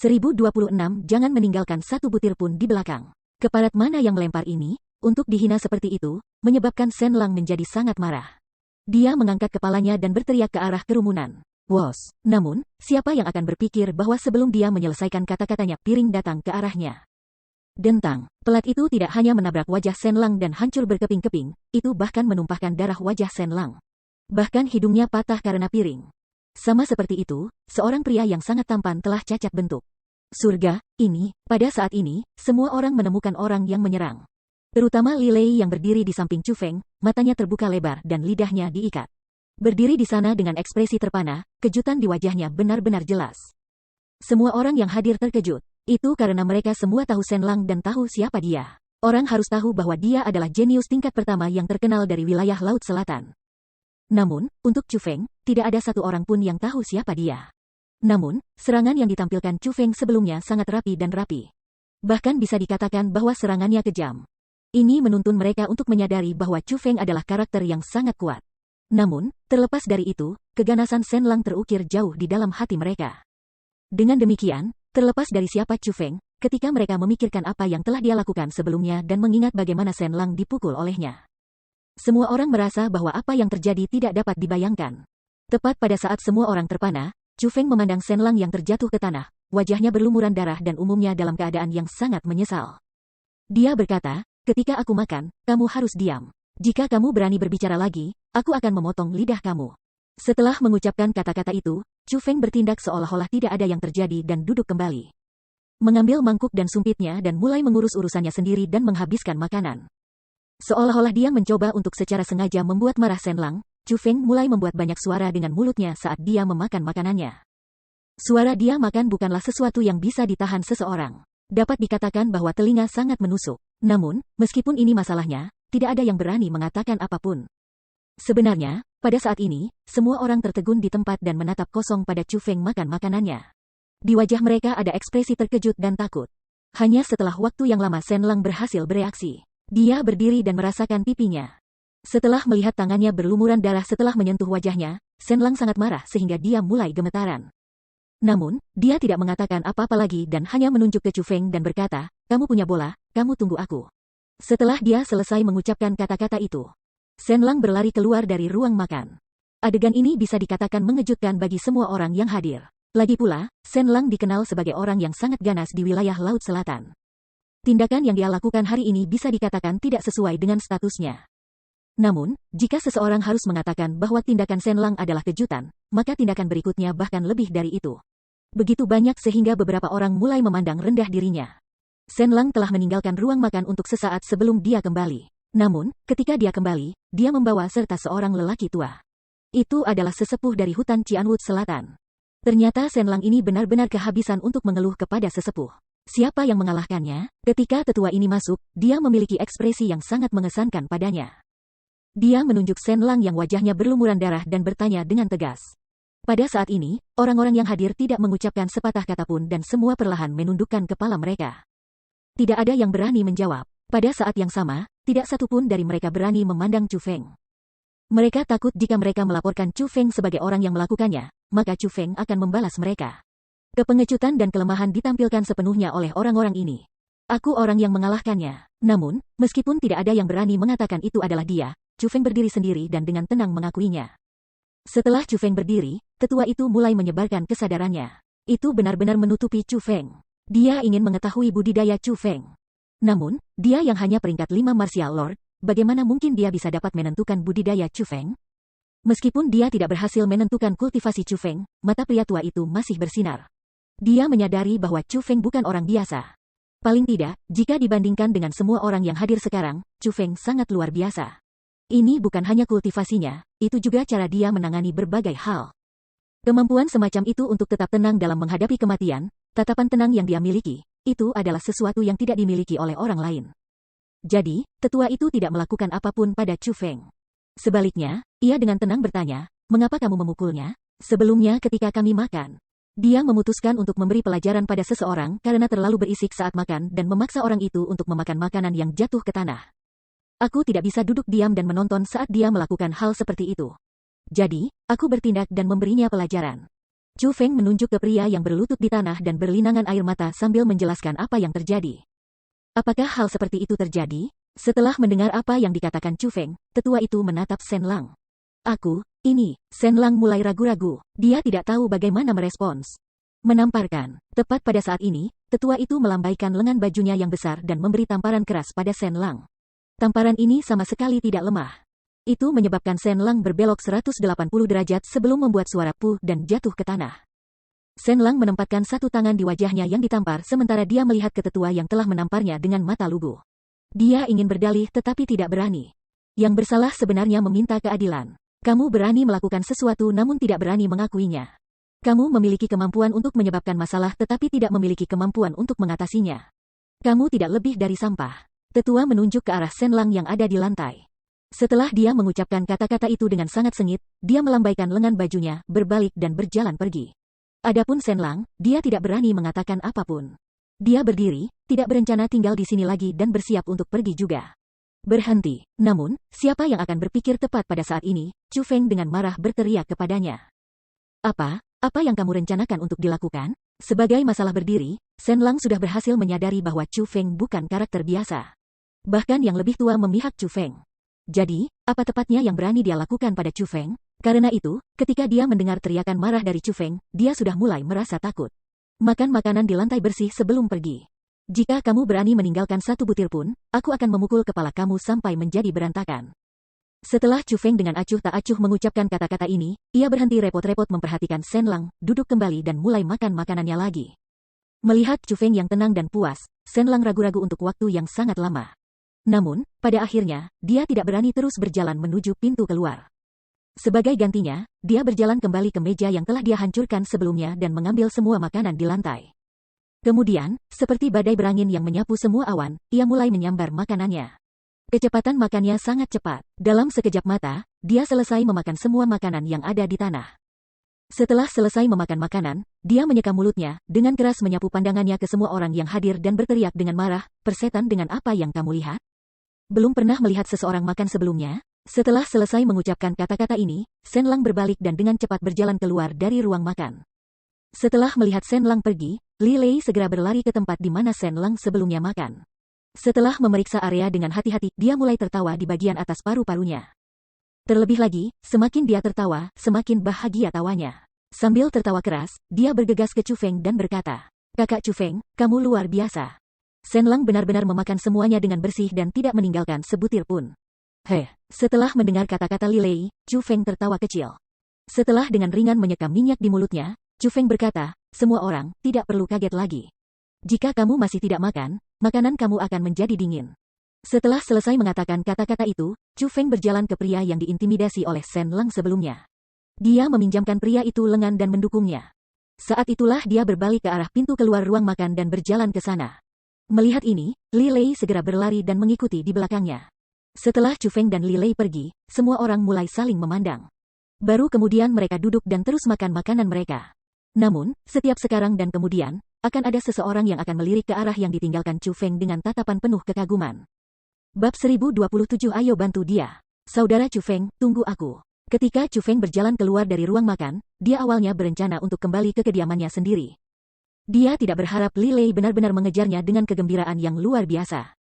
1026 Jangan meninggalkan satu butir pun di belakang. Keparat mana yang melempar ini? Untuk dihina seperti itu, menyebabkan Shen Lang menjadi sangat marah. Dia mengangkat kepalanya dan berteriak ke arah kerumunan. Wos! Namun, siapa yang akan berpikir bahwa sebelum dia menyelesaikan kata-katanya, piring datang ke arahnya. Dentang, pelat itu tidak hanya menabrak wajah Shen Lang dan hancur berkeping-keping, itu bahkan menumpahkan darah wajah Shen Lang. Bahkan hidungnya patah karena piring. Sama seperti itu, seorang pria yang sangat tampan telah cacat bentuk. Surga, ini, pada saat ini, semua orang menemukan orang yang menyerang. Terutama Li Lei yang berdiri di samping Chu Feng, matanya terbuka lebar dan lidahnya diikat. Berdiri di sana dengan ekspresi terpana, kejutan di wajahnya benar-benar jelas. Semua orang yang hadir terkejut. Itu karena mereka semua tahu Shen Lang dan tahu siapa dia. Orang harus tahu bahwa dia adalah jenius tingkat pertama yang terkenal dari wilayah Laut Selatan. Namun, untuk Chu Feng, tidak ada satu orang pun yang tahu siapa dia. Namun, serangan yang ditampilkan Chu Feng sebelumnya sangat rapi dan rapi. Bahkan bisa dikatakan bahwa serangannya kejam. Ini menuntun mereka untuk menyadari bahwa Chu Feng adalah karakter yang sangat kuat. Namun, terlepas dari itu, keganasan Shen Lang terukir jauh di dalam hati mereka. Dengan demikian, terlepas dari siapa Chu Feng, ketika mereka memikirkan apa yang telah dia lakukan sebelumnya dan mengingat bagaimana Shen Lang dipukul olehnya. Semua orang merasa bahwa apa yang terjadi tidak dapat dibayangkan. Tepat pada saat semua orang terpana, Chu Feng memandang Shen Lang yang terjatuh ke tanah, wajahnya berlumuran darah dan umumnya dalam keadaan yang sangat menyesal. Dia berkata, ketika aku makan, kamu harus diam. Jika kamu berani berbicara lagi, aku akan memotong lidah kamu. Setelah mengucapkan kata-kata itu, Chu Feng bertindak seolah-olah tidak ada yang terjadi dan duduk kembali. Mengambil mangkuk dan sumpitnya dan mulai mengurus urusannya sendiri dan menghabiskan makanan. Seolah-olah dia mencoba untuk secara sengaja membuat marah Shen Lang, Chu Feng mulai membuat banyak suara dengan mulutnya saat dia memakan makanannya. Suara dia makan bukanlah sesuatu yang bisa ditahan seseorang. Dapat dikatakan bahwa telinga sangat menusuk. Namun, meskipun ini masalahnya, tidak ada yang berani mengatakan apapun. Sebenarnya, pada saat ini, semua orang tertegun di tempat dan menatap kosong pada Chu Feng makan makanannya. Di wajah mereka ada ekspresi terkejut dan takut. Hanya setelah waktu yang lama Shen Lang berhasil bereaksi. Dia berdiri dan merasakan pipinya. Setelah melihat tangannya berlumuran darah setelah menyentuh wajahnya, Shen Lang sangat marah sehingga dia mulai gemetaran. Namun, dia tidak mengatakan apa-apa lagi dan hanya menunjuk ke Chu Feng dan berkata, kamu punya bola, kamu tunggu aku. Setelah dia selesai mengucapkan kata-kata itu, Shen Lang berlari keluar dari ruang makan. Adegan ini bisa dikatakan mengejutkan bagi semua orang yang hadir. Lagi pula, Shen Lang dikenal sebagai orang yang sangat ganas di wilayah Laut Selatan. Tindakan yang dia lakukan hari ini bisa dikatakan tidak sesuai dengan statusnya. Namun, jika seseorang harus mengatakan bahwa tindakan Shen Lang adalah kejutan, maka tindakan berikutnya bahkan lebih dari itu. Begitu banyak sehingga beberapa orang mulai memandang rendah dirinya. Shen Lang telah meninggalkan ruang makan untuk sesaat sebelum dia kembali. Namun, ketika dia kembali, dia membawa serta seorang lelaki tua. Itu adalah sesepuh dari hutan Qianwood Selatan. Ternyata Shen Lang ini benar-benar kehabisan untuk mengeluh kepada sesepuh. Siapa yang mengalahkannya? Ketika tetua ini masuk, dia memiliki ekspresi yang sangat mengesankan padanya. Dia menunjuk Shen Lang yang wajahnya berlumuran darah dan bertanya dengan tegas. Pada saat ini, orang-orang yang hadir tidak mengucapkan sepatah kata pun dan semua perlahan menundukkan kepala mereka. Tidak ada yang berani menjawab. Pada saat yang sama, tidak satu pun dari mereka berani memandang Chu Feng. Mereka takut jika mereka melaporkan Chu Feng sebagai orang yang melakukannya, maka Chu Feng akan membalas mereka. Kepengecutan dan kelemahan ditampilkan sepenuhnya oleh orang-orang ini. Aku orang yang mengalahkannya. Namun, meskipun tidak ada yang berani mengatakan itu adalah dia, Chu Feng berdiri sendiri dan dengan tenang mengakuinya. Setelah Chu Feng berdiri, tetua itu mulai menyebarkan kesadarannya. Itu benar-benar menutupi Chu Feng. Dia ingin mengetahui budidaya Chu Feng. Namun, dia yang hanya peringkat 5 Martial Lord, bagaimana mungkin dia bisa dapat menentukan budidaya Chu Feng? Meskipun dia tidak berhasil menentukan kultivasi Chu Feng, mata pria tua itu masih bersinar. Dia menyadari bahwa Chu Feng bukan orang biasa. Paling tidak, jika dibandingkan dengan semua orang yang hadir sekarang, Chu Feng sangat luar biasa. Ini bukan hanya kultivasinya, itu juga cara dia menangani berbagai hal. Kemampuan semacam itu untuk tetap tenang dalam menghadapi kematian, tatapan tenang yang dia miliki, itu adalah sesuatu yang tidak dimiliki oleh orang lain. Jadi, tetua itu tidak melakukan apapun pada Chu Feng. Sebaliknya, ia dengan tenang bertanya, mengapa kamu memukulnya? Sebelumnya ketika kami makan. Dia memutuskan untuk memberi pelajaran pada seseorang karena terlalu berisik saat makan dan memaksa orang itu untuk memakan makanan yang jatuh ke tanah. Aku tidak bisa duduk diam dan menonton saat dia melakukan hal seperti itu. Jadi, aku bertindak dan memberinya pelajaran. Chu Feng menunjuk ke pria yang berlutut di tanah dan berlinangan air mata sambil menjelaskan apa yang terjadi. Apakah hal seperti itu terjadi? Setelah mendengar apa yang dikatakan Chu Feng, tetua itu menatap Shen Lang. Ini, Shen Lang mulai ragu-ragu. Dia tidak tahu bagaimana merespons. Menamparkan. Tepat pada saat ini, tetua itu melambaikan lengan bajunya yang besar dan memberi tamparan keras pada Shen Lang. Tamparan ini sama sekali tidak lemah. Itu menyebabkan Shen Lang berbelok 180 derajat sebelum membuat suara puh dan jatuh ke tanah. Shen Lang menempatkan satu tangan di wajahnya yang ditampar sementara dia melihat ke tetua yang telah menamparnya dengan mata lugu. Dia ingin berdalih tetapi tidak berani. Yang bersalah sebenarnya meminta keadilan. Kamu berani melakukan sesuatu namun tidak berani mengakuinya. Kamu memiliki kemampuan untuk menyebabkan masalah tetapi tidak memiliki kemampuan untuk mengatasinya. Kamu tidak lebih dari sampah. Tetua menunjuk ke arah Shen Lang yang ada di lantai. Setelah dia mengucapkan kata-kata itu dengan sangat sengit, dia melambaikan lengan bajunya, berbalik dan berjalan pergi. Adapun Shen Lang, dia tidak berani mengatakan apapun. Dia berdiri, tidak berencana tinggal di sini lagi dan bersiap untuk pergi juga. Berhenti. Namun, siapa yang akan berpikir tepat pada saat ini? Chu Feng dengan marah berteriak kepadanya. Apa yang kamu rencanakan untuk dilakukan? Sebagai masalah berdiri, Shen Lang sudah berhasil menyadari bahwa Chu Feng bukan karakter biasa. Bahkan yang lebih tua memihak Chu Feng. Jadi, apa tepatnya yang berani dia lakukan pada Chu Feng? Karena itu, ketika dia mendengar teriakan marah dari Chu Feng, dia sudah mulai merasa takut. Makan makanan di lantai bersih sebelum pergi. Jika kamu berani meninggalkan satu butir pun, aku akan memukul kepala kamu sampai menjadi berantakan. Setelah Chu Feng dengan acuh tak acuh mengucapkan kata-kata ini, ia berhenti repot-repot memperhatikan Shen Lang, duduk kembali dan mulai makan makanannya lagi. Melihat Chu Feng yang tenang dan puas, Shen Lang ragu-ragu untuk waktu yang sangat lama. Namun, pada akhirnya, dia tidak berani terus berjalan menuju pintu keluar. Sebagai gantinya, dia berjalan kembali ke meja yang telah dia hancurkan sebelumnya dan mengambil semua makanan di lantai. Kemudian, seperti badai berangin yang menyapu semua awan, ia mulai menyambar makanannya. Kecepatan makannya sangat cepat. Dalam sekejap mata, dia selesai memakan semua makanan yang ada di tanah. Setelah selesai memakan makanan, dia menyeka mulutnya, dengan keras menyapu pandangannya ke semua orang yang hadir dan berteriak dengan marah, "Persetan dengan apa yang kamu lihat? Belum pernah melihat seseorang makan sebelumnya?" Setelah selesai mengucapkan kata-kata ini, Shen Lang berbalik dan dengan cepat berjalan keluar dari ruang makan. Setelah melihat Shen Lang pergi, Li Lei segera berlari ke tempat di mana Shen Lang sebelumnya makan. Setelah memeriksa area dengan hati-hati, dia mulai tertawa di bagian atas paru-parunya. Terlebih lagi, semakin dia tertawa, semakin bahagia tawanya. Sambil tertawa keras, dia bergegas ke Chu Feng dan berkata, "Kakak Chu Feng, kamu luar biasa." Shen Lang benar-benar memakan semuanya dengan bersih dan tidak meninggalkan sebutir pun. Setelah mendengar kata-kata Li Lei, Chu Feng tertawa kecil. Setelah dengan ringan menyeka minyak di mulutnya, Chu Feng berkata, "Semua orang tidak perlu kaget lagi. Jika kamu masih tidak makan, makanan kamu akan menjadi dingin." Setelah selesai mengatakan kata-kata itu, Chu Feng berjalan ke pria yang diintimidasi oleh Shen Lang sebelumnya. Dia meminjamkan pria itu lengan dan mendukungnya. Saat itulah dia berbalik ke arah pintu keluar ruang makan dan berjalan ke sana. Melihat ini, Li Lei segera berlari dan mengikuti di belakangnya. Setelah Chu Feng dan Li Lei pergi, semua orang mulai saling memandang. Baru kemudian mereka duduk dan terus makan makanan mereka. Namun, setiap sekarang dan kemudian, akan ada seseorang yang akan melirik ke arah yang ditinggalkan Chu Feng dengan tatapan penuh kekaguman. Bab 1027 Ayo bantu dia. Saudara Chu Feng, tunggu aku. Ketika Chu Feng berjalan keluar dari ruang makan, dia awalnya berencana untuk kembali ke kediamannya sendiri. Dia tidak berharap Li Lei benar-benar mengejarnya dengan kegembiraan yang luar biasa.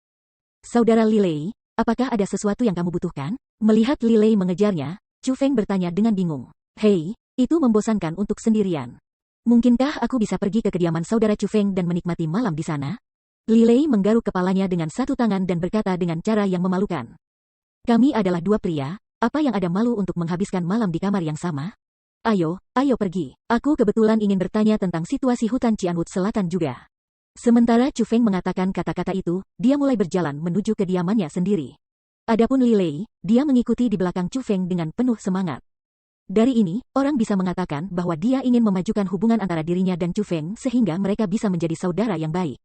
"Saudara Li Lei, apakah ada sesuatu yang kamu butuhkan?" Melihat Li Lei mengejarnya, Chu Feng bertanya dengan bingung. "Hei, itu membosankan untuk sendirian. Mungkinkah aku bisa pergi ke kediaman saudara Chu Feng dan menikmati malam di sana?" Li Lei menggaruk kepalanya dengan satu tangan dan berkata dengan cara yang memalukan. "Kami adalah dua pria, apa yang ada malu untuk menghabiskan malam di kamar yang sama? Ayo pergi. Aku kebetulan ingin bertanya tentang situasi hutan Cianwood Selatan juga." Sementara Chu Feng mengatakan kata-kata itu, dia mulai berjalan menuju kediamannya sendiri. Adapun Li Lei, dia mengikuti di belakang Chu Feng dengan penuh semangat. Dari ini, orang bisa mengatakan bahwa dia ingin memajukan hubungan antara dirinya dan Chu Feng sehingga mereka bisa menjadi saudara yang baik.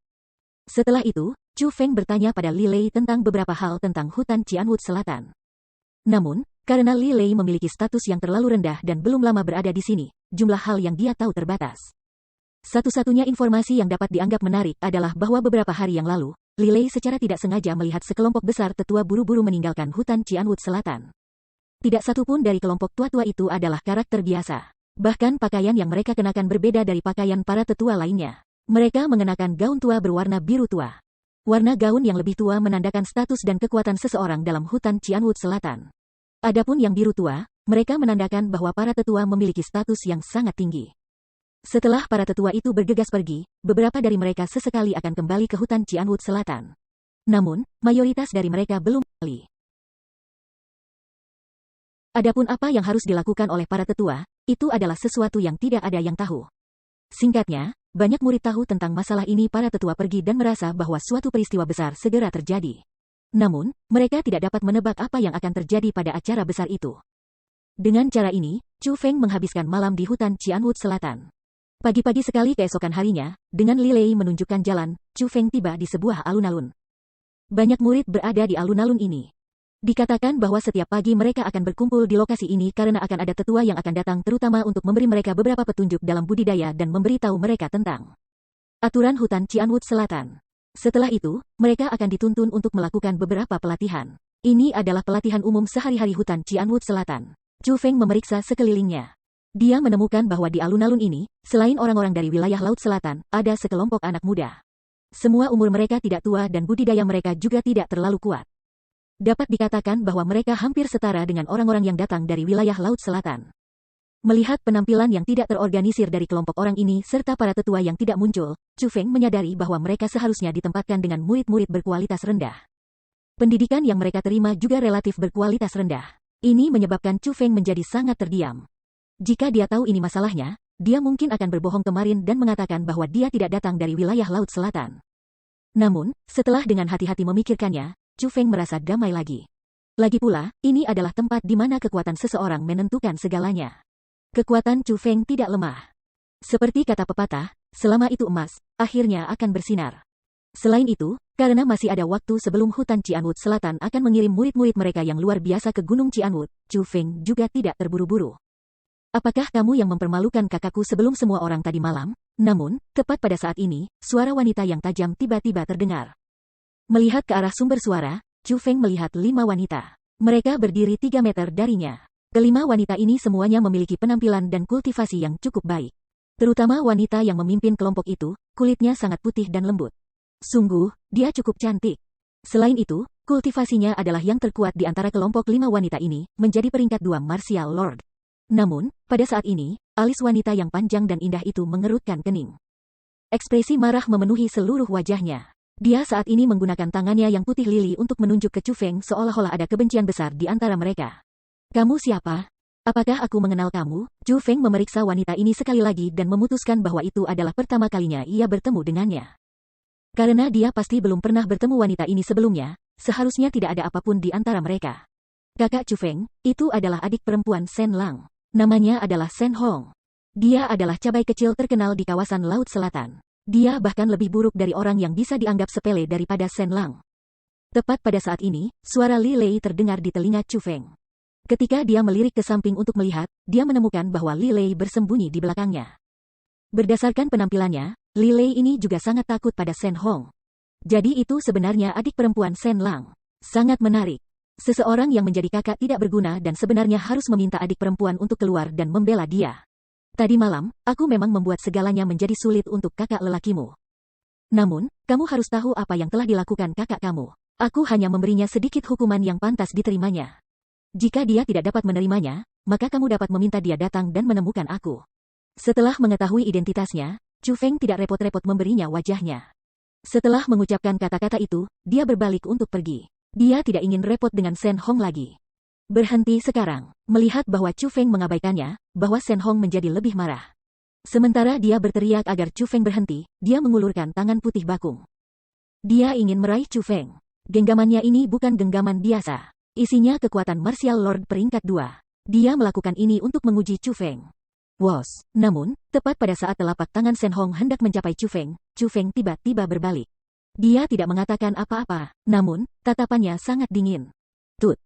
Setelah itu, Chu Feng bertanya pada Li Lei tentang beberapa hal tentang hutan Cianwood Selatan. Namun, karena Li Lei memiliki status yang terlalu rendah dan belum lama berada di sini, jumlah hal yang dia tahu terbatas. Satu-satunya informasi yang dapat dianggap menarik adalah bahwa beberapa hari yang lalu, Li Lei secara tidak sengaja melihat sekelompok besar tetua buru-buru meninggalkan hutan Cianwood Selatan. Tidak satu pun dari kelompok tua-tua itu adalah karakter biasa. Bahkan pakaian yang mereka kenakan berbeda dari pakaian para tetua lainnya. Mereka mengenakan gaun tua berwarna biru tua. Warna gaun yang lebih tua menandakan status dan kekuatan seseorang dalam hutan Cianwood Selatan. Adapun yang biru tua, mereka menandakan bahwa para tetua memiliki status yang sangat tinggi. Setelah para tetua itu bergegas pergi, beberapa dari mereka sesekali akan kembali ke hutan Cianwood Selatan. Namun, mayoritas dari mereka belum kembali. Adapun apa yang harus dilakukan oleh para tetua, itu adalah sesuatu yang tidak ada yang tahu. Singkatnya, banyak murid tahu tentang masalah ini. Para tetua pergi dan merasa bahwa suatu peristiwa besar segera terjadi. Namun, mereka tidak dapat menebak apa yang akan terjadi pada acara besar itu. Dengan cara ini, Chu Feng menghabiskan malam di hutan Cianwood Selatan. Pagi-pagi sekali keesokan harinya, dengan Li Lei menunjukkan jalan, Chu Feng tiba di sebuah alun-alun. Banyak murid berada di alun-alun ini. Dikatakan bahwa setiap pagi mereka akan berkumpul di lokasi ini karena akan ada tetua yang akan datang terutama untuk memberi mereka beberapa petunjuk dalam budidaya dan memberitahu mereka tentang aturan hutan Cianwood Selatan. Setelah itu, mereka akan dituntun untuk melakukan beberapa pelatihan. Ini adalah pelatihan umum sehari-hari hutan Cianwood Selatan. Chu Feng memeriksa sekelilingnya. Dia menemukan bahwa di alun-alun ini, selain orang-orang dari wilayah Laut Selatan, ada sekelompok anak muda. Semua umur mereka tidak tua dan budidaya mereka juga tidak terlalu kuat. Dapat dikatakan bahwa mereka hampir setara dengan orang-orang yang datang dari wilayah Laut Selatan. Melihat penampilan yang tidak terorganisir dari kelompok orang ini serta para tetua yang tidak muncul, Chu Feng menyadari bahwa mereka seharusnya ditempatkan dengan murid-murid berkualitas rendah. Pendidikan yang mereka terima juga relatif berkualitas rendah. Ini menyebabkan Chu Feng menjadi sangat terdiam. Jika dia tahu ini masalahnya, dia mungkin akan berbohong kemarin dan mengatakan bahwa dia tidak datang dari wilayah Laut Selatan. Namun, setelah dengan hati-hati memikirkannya, Chu Feng merasa damai lagi. Lagi pula, ini adalah tempat di mana kekuatan seseorang menentukan segalanya. Kekuatan Chu Feng tidak lemah. Seperti kata pepatah, selama itu emas, akhirnya akan bersinar. Selain itu, karena masih ada waktu sebelum hutan Cianwood Selatan akan mengirim murid-murid mereka yang luar biasa ke Gunung Cianwood, Chu Feng juga tidak terburu-buru. Apakah kamu yang mempermalukan kakakku sebelum semua orang tadi malam? Namun, tepat pada saat ini, suara wanita yang tajam tiba-tiba terdengar. Melihat ke arah sumber suara, Chu Feng melihat 5 wanita. Mereka berdiri 3 meter darinya. Kelima wanita ini semuanya memiliki penampilan dan kultivasi yang cukup baik. Terutama wanita yang memimpin kelompok itu, kulitnya sangat putih dan lembut. Sungguh, dia cukup cantik. Selain itu, kultivasinya adalah yang terkuat di antara kelompok 5 wanita ini, menjadi peringkat 2 Martial Lord. Namun, pada saat ini, alis wanita yang panjang dan indah itu mengerutkan kening. Ekspresi marah memenuhi seluruh wajahnya. Dia saat ini menggunakan tangannya yang putih lili untuk menunjuk ke Chu Feng seolah-olah ada kebencian besar di antara mereka. Kamu siapa? Apakah aku mengenal kamu? Chu Feng memeriksa wanita ini sekali lagi dan memutuskan bahwa itu adalah pertama kalinya ia bertemu dengannya. Karena dia pasti belum pernah bertemu wanita ini sebelumnya, seharusnya tidak ada apapun di antara mereka. Kakak Chu Feng, itu adalah adik perempuan Shen Lang. Namanya adalah Shen Hong. Dia adalah cabai kecil terkenal di kawasan Laut Selatan. Dia bahkan lebih buruk dari orang yang bisa dianggap sepele daripada Shen Lang. Tepat pada saat ini, suara Li Lei terdengar di telinga Chu Feng. Ketika dia melirik ke samping untuk melihat, dia menemukan bahwa Li Lei bersembunyi di belakangnya. Berdasarkan penampilannya, Li Lei ini juga sangat takut pada Shen Hong. Jadi itu sebenarnya adik perempuan Shen Lang. Sangat menarik. Seseorang yang menjadi kakak tidak berguna dan sebenarnya harus meminta adik perempuan untuk keluar dan membela dia. Tadi malam, aku memang membuat segalanya menjadi sulit untuk kakak lelakimu. Namun, kamu harus tahu apa yang telah dilakukan kakak kamu. Aku hanya memberinya sedikit hukuman yang pantas diterimanya. Jika dia tidak dapat menerimanya, maka kamu dapat meminta dia datang dan menemukan aku. Setelah mengetahui identitasnya, Chu Feng tidak repot-repot memberinya wajahnya. Setelah mengucapkan kata-kata itu, dia berbalik untuk pergi. Dia tidak ingin repot dengan Shen Hong lagi. Berhenti sekarang. Melihat bahwa Chu Feng mengabaikannya, bahwa Shen Hong menjadi lebih marah. Sementara dia berteriak agar Chu Feng berhenti, dia mengulurkan tangan putih bakung. Dia ingin meraih Chu Feng. Genggamannya ini bukan genggaman biasa. Isinya kekuatan Martial Lord peringkat 2. Dia melakukan ini untuk menguji Chu Feng. Wos. Namun, tepat pada saat telapak tangan Shen Hong hendak mencapai Chu Feng tiba-tiba berbalik. Dia tidak mengatakan apa-apa, namun, tatapannya sangat dingin.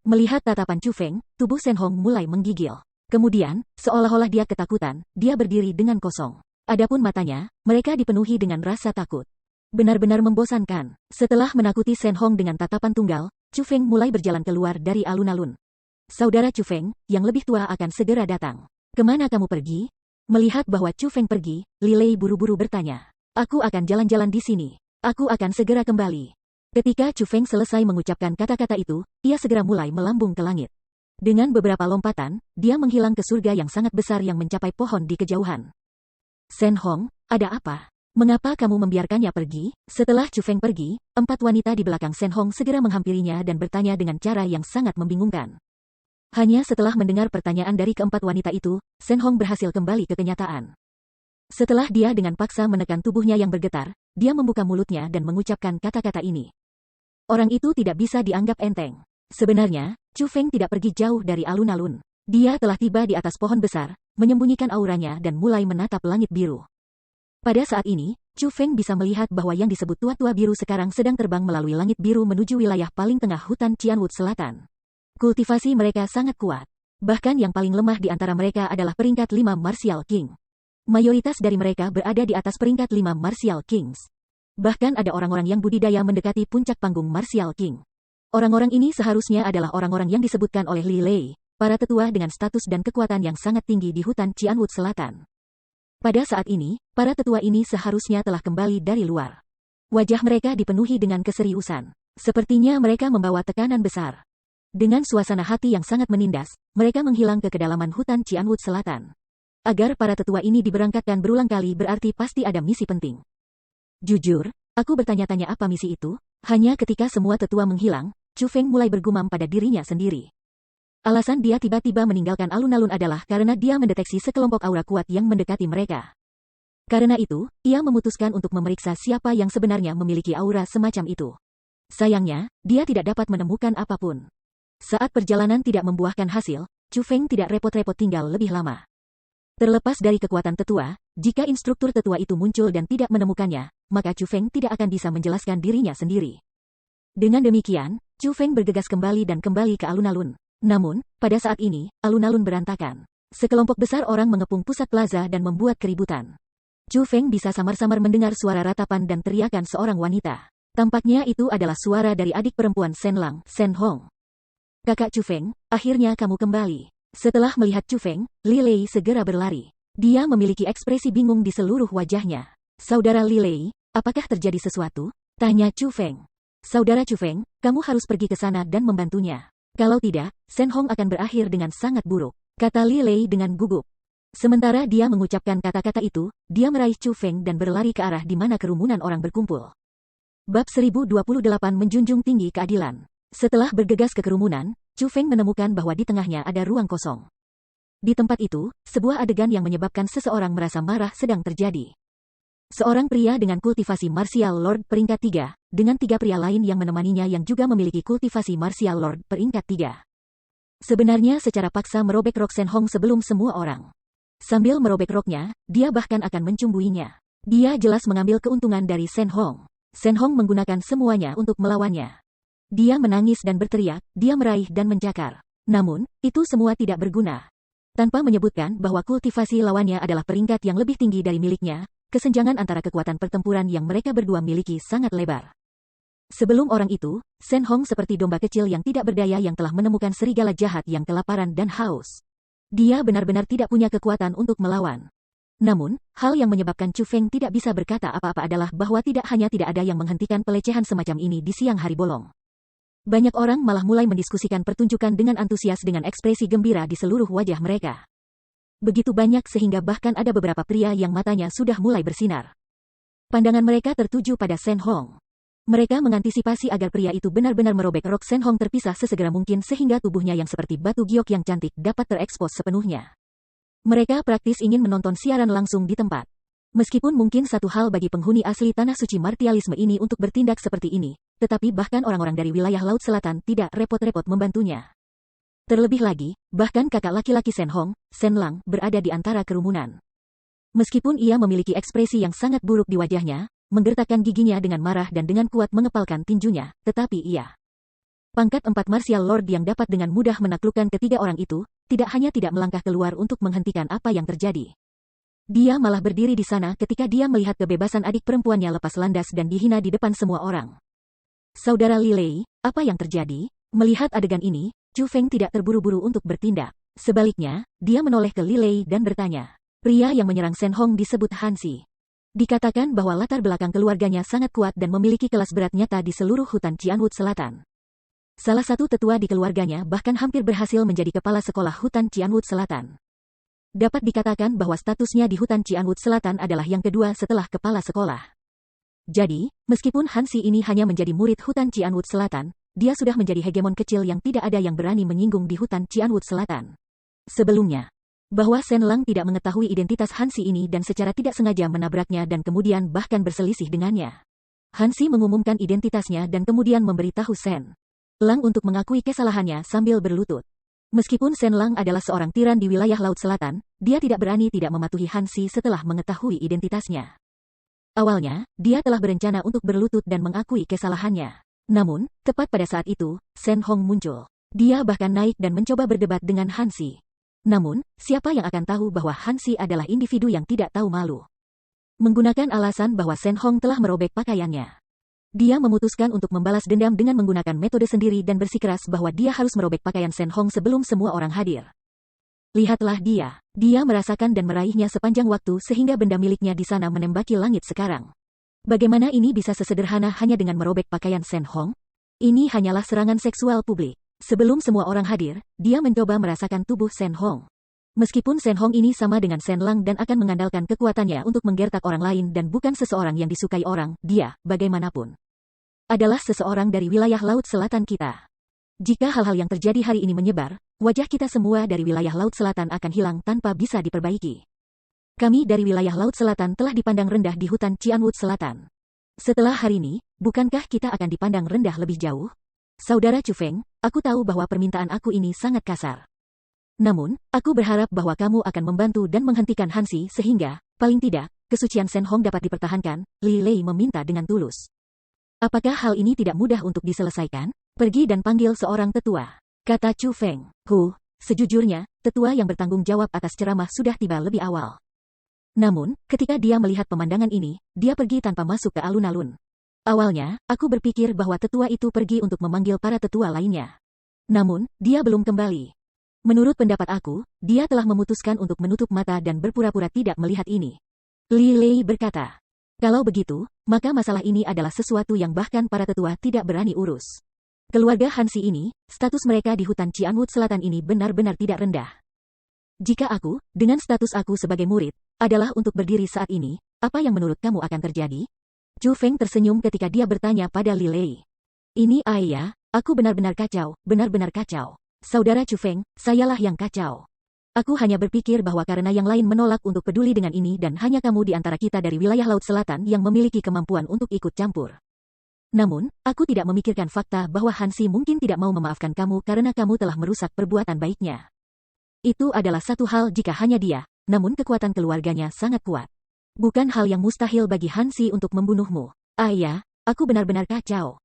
Melihat tatapan Chu Feng, tubuh Shen Hong mulai menggigil. Kemudian, seolah-olah dia ketakutan, dia berdiri dengan kosong. Adapun matanya, mereka dipenuhi dengan rasa takut. Benar-benar membosankan. Setelah menakuti Shen Hong dengan tatapan tunggal, Chu Feng mulai berjalan keluar dari alun-alun. Saudara Chu Feng, yang lebih tua akan segera datang. Kemana kamu pergi? Melihat bahwa Chu Feng pergi, Li Lei buru-buru bertanya. Aku akan jalan-jalan di sini. Aku akan segera kembali. Ketika Chu Feng selesai mengucapkan kata-kata itu, ia segera mulai melambung ke langit. Dengan beberapa lompatan, dia menghilang ke surga yang sangat besar yang mencapai pohon di kejauhan. Shen Hong, ada apa? Mengapa kamu membiarkannya pergi? Setelah Chu Feng pergi, 4 wanita di belakang Shen Hong segera menghampirinya dan bertanya dengan cara yang sangat membingungkan. Hanya setelah mendengar pertanyaan dari keempat wanita itu, Shen Hong berhasil kembali ke kenyataan. Setelah dia dengan paksa menekan tubuhnya yang bergetar, dia membuka mulutnya dan mengucapkan kata-kata ini. Orang itu tidak bisa dianggap enteng. Sebenarnya, Chu Feng tidak pergi jauh dari alun-alun. Dia telah tiba di atas pohon besar, menyembunyikan auranya dan mulai menatap langit biru. Pada saat ini, Chu Feng bisa melihat bahwa yang disebut tua-tua biru sekarang sedang terbang melalui langit biru menuju wilayah paling tengah hutan Qianwood Selatan. Kultivasi mereka sangat kuat. Bahkan yang paling lemah di antara mereka adalah peringkat 5 Martial King. Mayoritas dari mereka berada di atas peringkat 5 Martial Kings. Bahkan ada orang-orang yang budidaya mendekati puncak panggung Martial King. Orang-orang ini seharusnya adalah orang-orang yang disebutkan oleh Li Lei, para tetua dengan status dan kekuatan yang sangat tinggi di hutan Qianwood Selatan. Pada saat ini, para tetua ini seharusnya telah kembali dari luar. Wajah mereka dipenuhi dengan keseriusan. Sepertinya mereka membawa tekanan besar. Dengan suasana hati yang sangat menindas, mereka menghilang ke kedalaman hutan Qianwood Selatan. Agar para tetua ini diberangkatkan berulang kali berarti pasti ada misi penting. Jujur, aku bertanya-tanya apa misi itu. Hanya ketika semua tetua menghilang, Chu Feng mulai bergumam pada dirinya sendiri. Alasan dia tiba-tiba meninggalkan alun-alun adalah karena dia mendeteksi sekelompok aura kuat yang mendekati mereka. Karena itu, ia memutuskan untuk memeriksa siapa yang sebenarnya memiliki aura semacam itu. Sayangnya, dia tidak dapat menemukan apapun. Saat perjalanan tidak membuahkan hasil, Chu Feng tidak repot-repot tinggal lebih lama. Terlepas dari kekuatan tetua, jika instruktur tetua itu muncul dan tidak menemukannya, maka Chu Feng tidak akan bisa menjelaskan dirinya sendiri. Dengan demikian, Chu Feng bergegas kembali dan kembali ke alun-alun. Namun, pada saat ini, alun-alun berantakan. Sekelompok besar orang mengepung pusat plaza dan membuat keributan. Chu Feng bisa samar-samar mendengar suara ratapan dan teriakan seorang wanita. Tampaknya itu adalah suara dari adik perempuan Shen Lang, Shen Hong. Kakak Chu Feng, akhirnya kamu kembali. Setelah melihat Chu Feng, Li Lei segera berlari. Dia memiliki ekspresi bingung di seluruh wajahnya. Saudara Li Lei, apakah terjadi sesuatu? Tanya Chu Feng. Saudara Chu Feng, kamu harus pergi ke sana dan membantunya. Kalau tidak, Shen Hong akan berakhir dengan sangat buruk, kata Li Lei dengan gugup. Sementara dia mengucapkan kata-kata itu, dia meraih Chu Feng dan berlari ke arah di mana kerumunan orang berkumpul. Bab 1028 menjunjung tinggi keadilan. Setelah bergegas ke kerumunan, Chu Feng menemukan bahwa di tengahnya ada ruang kosong. Di tempat itu, sebuah adegan yang menyebabkan seseorang merasa marah sedang terjadi. Seorang pria dengan kultivasi Martial Lord peringkat 3, dengan 3 pria lain yang menemaninya yang juga memiliki kultivasi Martial Lord peringkat 3. Sebenarnya secara paksa merobek rok Shen Hong sebelum semua orang. Sambil merobek roknya, dia bahkan akan mencumbuinya. Dia jelas mengambil keuntungan dari Shen Hong. Shen Hong menggunakan semuanya untuk melawannya. Dia menangis dan berteriak, dia meraih dan mencakar. Namun, itu semua tidak berguna. Tanpa menyebutkan bahwa kultivasi lawannya adalah peringkat yang lebih tinggi dari miliknya, kesenjangan antara kekuatan pertempuran yang mereka berdua miliki sangat lebar. Sebelum orang itu, Shen Hong seperti domba kecil yang tidak berdaya yang telah menemukan serigala jahat yang kelaparan dan haus. Dia benar-benar tidak punya kekuatan untuk melawan. Namun, hal yang menyebabkan Chu Feng tidak bisa berkata apa-apa adalah bahwa tidak ada yang menghentikan pelecehan semacam ini di siang hari bolong. Banyak orang malah mulai mendiskusikan pertunjukan dengan antusias dengan ekspresi gembira di seluruh wajah mereka. Begitu banyak sehingga bahkan ada beberapa pria yang matanya sudah mulai bersinar. Pandangan mereka tertuju pada Shen Hong. Mereka mengantisipasi agar pria itu benar-benar merobek rok Shen Hong terpisah sesegera mungkin sehingga tubuhnya yang seperti batu giok yang cantik dapat terekspos sepenuhnya. Mereka praktis ingin menonton siaran langsung di tempat. Meskipun mungkin satu hal bagi penghuni asli tanah suci martialisme ini untuk bertindak seperti ini, tetapi bahkan orang-orang dari wilayah Laut Selatan tidak repot-repot membantunya. Terlebih lagi, bahkan kakak laki-laki Shen Hong, Shen Lang, berada di antara kerumunan. Meskipun ia memiliki ekspresi yang sangat buruk di wajahnya, menggertakkan giginya dengan marah dan dengan kuat mengepalkan tinjunya, tetapi ia. Pangkat 4 Martial Lord yang dapat dengan mudah menaklukkan ketiga orang itu, tidak hanya tidak melangkah keluar untuk menghentikan apa yang terjadi. Dia malah berdiri di sana ketika dia melihat kebebasan adik perempuannya lepas landas dan dihina di depan semua orang. Saudara Li Lei, apa yang terjadi? Melihat adegan ini, Chu Feng tidak terburu-buru untuk bertindak. Sebaliknya, dia menoleh ke Li Lei dan bertanya. Pria yang menyerang Shen Hong disebut Hansi. Dikatakan bahwa latar belakang keluarganya sangat kuat dan memiliki kelas berat nyata di seluruh hutan Cianwood Selatan. Salah satu tetua di keluarganya bahkan hampir berhasil menjadi kepala sekolah hutan Cianwood Selatan. Dapat dikatakan bahwa statusnya di hutan Cianwood Selatan adalah yang kedua setelah kepala sekolah. Jadi, meskipun Hansi ini hanya menjadi murid hutan Cianwood Selatan, dia sudah menjadi hegemon kecil yang tidak ada yang berani menyinggung di hutan Cianwood Selatan. Sebelumnya, bahwa Shen Lang tidak mengetahui identitas Hansi ini dan secara tidak sengaja menabraknya dan kemudian bahkan berselisih dengannya. Hansi mengumumkan identitasnya dan kemudian memberitahu Shen Lang untuk mengakui kesalahannya sambil berlutut. Meskipun Shen Lang adalah seorang tiran di wilayah Laut Selatan, dia tidak berani tidak mematuhi Hansi setelah mengetahui identitasnya. Awalnya, dia telah berencana untuk berlutut dan mengakui kesalahannya. Namun, tepat pada saat itu, Shen Hong muncul. Dia bahkan naik dan mencoba berdebat dengan Hansi. Namun, siapa yang akan tahu bahwa Hansi adalah individu yang tidak tahu malu? Menggunakan alasan bahwa Shen Hong telah merobek pakaiannya, dia memutuskan untuk membalas dendam dengan menggunakan metode sendiri dan bersikeras bahwa dia harus merobek pakaian Shen Hong sebelum semua orang hadir. Lihatlah dia merasakan dan meraihnya sepanjang waktu sehingga benda miliknya di sana menembaki langit sekarang. Bagaimana ini bisa sesederhana hanya dengan merobek pakaian Shen Hong? Ini hanyalah serangan seksual publik. Sebelum semua orang hadir, dia mencoba merasakan tubuh Shen Hong. Meskipun Shen Hong ini sama dengan Shen Lang dan akan mengandalkan kekuatannya untuk menggertak orang lain dan bukan seseorang yang disukai orang, dia, bagaimanapun, adalah seseorang dari wilayah Laut Selatan kita. Jika hal-hal yang terjadi hari ini menyebar, wajah kita semua dari wilayah Laut Selatan akan hilang tanpa bisa diperbaiki. Kami dari wilayah Laut Selatan telah dipandang rendah di hutan Cianwood Selatan. Setelah hari ini, bukankah kita akan dipandang rendah lebih jauh? Saudara Chu Feng, aku tahu bahwa permintaan aku ini sangat kasar. Namun, aku berharap bahwa kamu akan membantu dan menghentikan Hansi sehingga, paling tidak, kesucian Shen Hong dapat dipertahankan, Li Lei meminta dengan tulus. Apakah hal ini tidak mudah untuk diselesaikan? Pergi dan panggil seorang tetua, kata Chu Feng. Sejujurnya, tetua yang bertanggung jawab atas ceramah sudah tiba lebih awal. Namun, ketika dia melihat pemandangan ini, dia pergi tanpa masuk ke alun-alun. Awalnya, aku berpikir bahwa tetua itu pergi untuk memanggil para tetua lainnya. Namun, dia belum kembali. Menurut pendapat aku, dia telah memutuskan untuk menutup mata dan berpura-pura tidak melihat ini. Li Lei berkata, kalau begitu, maka masalah ini adalah sesuatu yang bahkan para tetua tidak berani urus. Keluarga Hansi ini, status mereka di hutan Cianwood Selatan ini benar-benar tidak rendah. Jika aku, dengan status aku sebagai murid, adalah untuk berdiri saat ini, apa yang menurut kamu akan terjadi? Chu Feng tersenyum ketika dia bertanya pada Li Lei. Ini ayah, aku benar-benar kacau, benar-benar kacau. Saudara Chu Feng, sayalah yang kacau. Aku hanya berpikir bahwa karena yang lain menolak untuk peduli dengan ini dan hanya kamu di antara kita dari wilayah Laut Selatan yang memiliki kemampuan untuk ikut campur. Namun, aku tidak memikirkan fakta bahwa Hansi mungkin tidak mau memaafkan kamu karena kamu telah merusak perbuatan baiknya. Itu adalah satu hal jika hanya dia, namun kekuatan keluarganya sangat kuat. Bukan hal yang mustahil bagi Hansi untuk membunuhmu. Ayah, aku benar-benar kacau.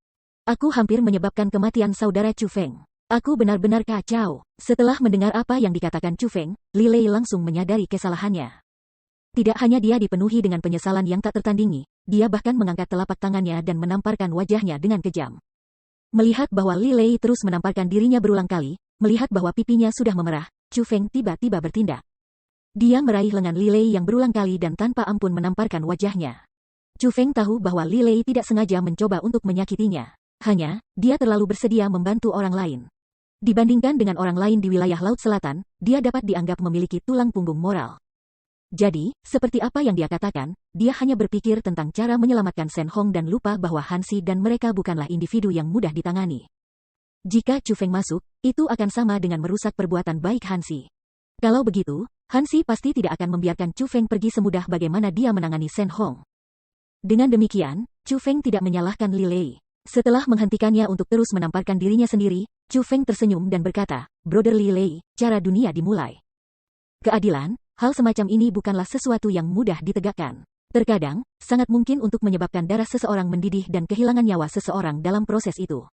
Aku hampir menyebabkan kematian saudara Chu Feng. Aku benar-benar kacau. Setelah mendengar apa yang dikatakan Chu Feng, Li Lei langsung menyadari kesalahannya. Tidak hanya dia dipenuhi dengan penyesalan yang tak tertandingi, dia bahkan mengangkat telapak tangannya dan menamparkan wajahnya dengan kejam. Melihat bahwa Li Lei terus menamparkan dirinya berulang kali, melihat bahwa pipinya sudah memerah, Chu Feng tiba-tiba bertindak. Dia meraih lengan Li Lei yang berulang kali dan tanpa ampun menamparkan wajahnya. Chu Feng tahu bahwa Li Lei tidak sengaja mencoba untuk menyakitinya. Hanya, dia terlalu bersedia membantu orang lain. Dibandingkan dengan orang lain di wilayah Laut Selatan, dia dapat dianggap memiliki tulang punggung moral. Jadi, seperti apa yang dia katakan, dia hanya berpikir tentang cara menyelamatkan Shen Hong dan lupa bahwa Hansi dan mereka bukanlah individu yang mudah ditangani. Jika Chu Feng masuk, itu akan sama dengan merusak perbuatan baik Hansi. Kalau begitu, Hansi pasti tidak akan membiarkan Chu Feng pergi semudah bagaimana dia menangani Shen Hong. Dengan demikian, Chu Feng tidak menyalahkan Li Lei. Setelah menghentikannya untuk terus menamparkan dirinya sendiri, Chu Feng tersenyum dan berkata, Brother Li Lei, cara dunia dimulai. Keadilan, hal semacam ini bukanlah sesuatu yang mudah ditegakkan. Terkadang, sangat mungkin untuk menyebabkan darah seseorang mendidih dan kehilangan nyawa seseorang dalam proses itu.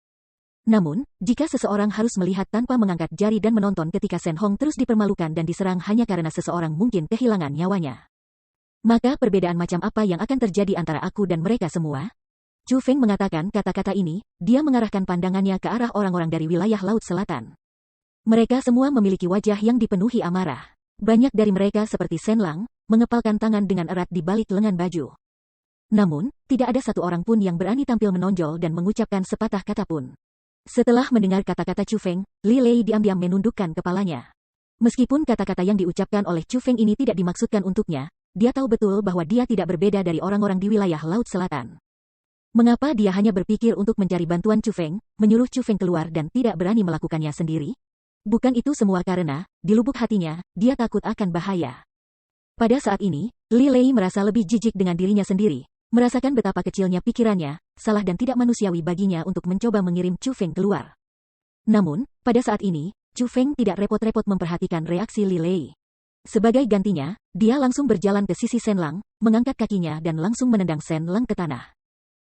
Namun, jika seseorang harus melihat tanpa mengangkat jari dan menonton ketika Shen Hong terus dipermalukan dan diserang hanya karena seseorang mungkin kehilangan nyawanya, maka perbedaan macam apa yang akan terjadi antara aku dan mereka semua? Chu Feng mengatakan kata-kata ini, dia mengarahkan pandangannya ke arah orang-orang dari wilayah Laut Selatan. Mereka semua memiliki wajah yang dipenuhi amarah. Banyak dari mereka seperti Shen Lang, mengepalkan tangan dengan erat di balik lengan baju. Namun, tidak ada satu orang pun yang berani tampil menonjol dan mengucapkan sepatah kata pun. Setelah mendengar kata-kata Chu Feng, Li Lei diam-diam menundukkan kepalanya. Meskipun kata-kata yang diucapkan oleh Chu Feng ini tidak dimaksudkan untuknya, dia tahu betul bahwa dia tidak berbeda dari orang-orang di wilayah Laut Selatan. Mengapa dia hanya berpikir untuk mencari bantuan Chu Feng, menyuruh Chu Feng keluar dan tidak berani melakukannya sendiri? Bukan itu semua karena, di lubuk hatinya, dia takut akan bahaya. Pada saat ini, Li Lei merasa lebih jijik dengan dirinya sendiri, merasakan betapa kecilnya pikirannya, salah dan tidak manusiawi baginya untuk mencoba mengirim Chu Feng keluar. Namun, pada saat ini, Chu Feng tidak repot-repot memperhatikan reaksi Li Lei. Sebagai gantinya, dia langsung berjalan ke sisi Shen Lang, mengangkat kakinya dan langsung menendang Shen Lang ke tanah.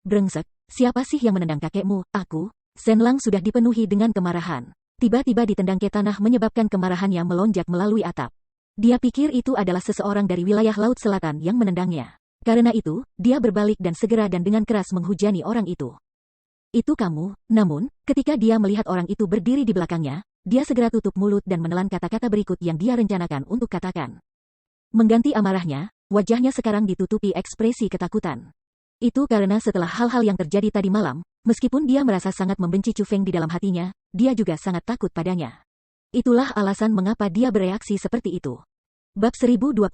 Brengsek, siapa sih yang menendang kakekmu? Aku? Shen Lang sudah dipenuhi dengan kemarahan. Tiba-tiba ditendang ke tanah menyebabkan kemarahannya melonjak melalui atap. Dia pikir itu adalah seseorang dari wilayah Laut Selatan yang menendangnya. Karena itu, dia berbalik dan segera dan dengan keras menghujani orang itu. Itu kamu, namun, ketika dia melihat orang itu berdiri di belakangnya, dia segera tutup mulut dan menelan kata-kata berikut yang dia rencanakan untuk katakan. Mengganti amarahnya, wajahnya sekarang ditutupi ekspresi ketakutan. Itu karena setelah hal-hal yang terjadi tadi malam, meskipun dia merasa sangat membenci Chu Feng di dalam hatinya, dia juga sangat takut padanya. Itulah alasan mengapa dia bereaksi seperti itu. Bab 1029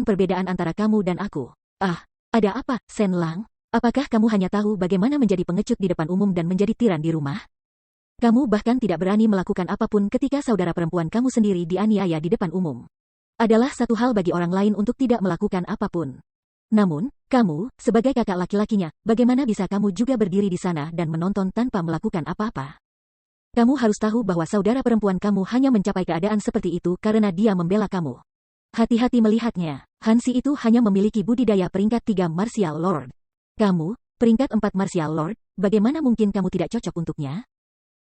Perbedaan antara kamu dan aku. Ah, ada apa, Shen Lang? Apakah kamu hanya tahu bagaimana menjadi pengecut di depan umum dan menjadi tiran di rumah? Kamu bahkan tidak berani melakukan apapun ketika saudara perempuan kamu sendiri dianiaya di depan umum. Adalah satu hal bagi orang lain untuk tidak melakukan apapun. Namun, kamu, sebagai kakak laki-lakinya, bagaimana bisa kamu juga berdiri di sana dan menonton tanpa melakukan apa-apa? Kamu harus tahu bahwa saudara perempuan kamu hanya mencapai keadaan seperti itu karena dia membela kamu. Hati-hati melihatnya, Hansi itu hanya memiliki budidaya peringkat 3 Martial Lord. Kamu, peringkat 4 Martial Lord, bagaimana mungkin kamu tidak cocok untuknya?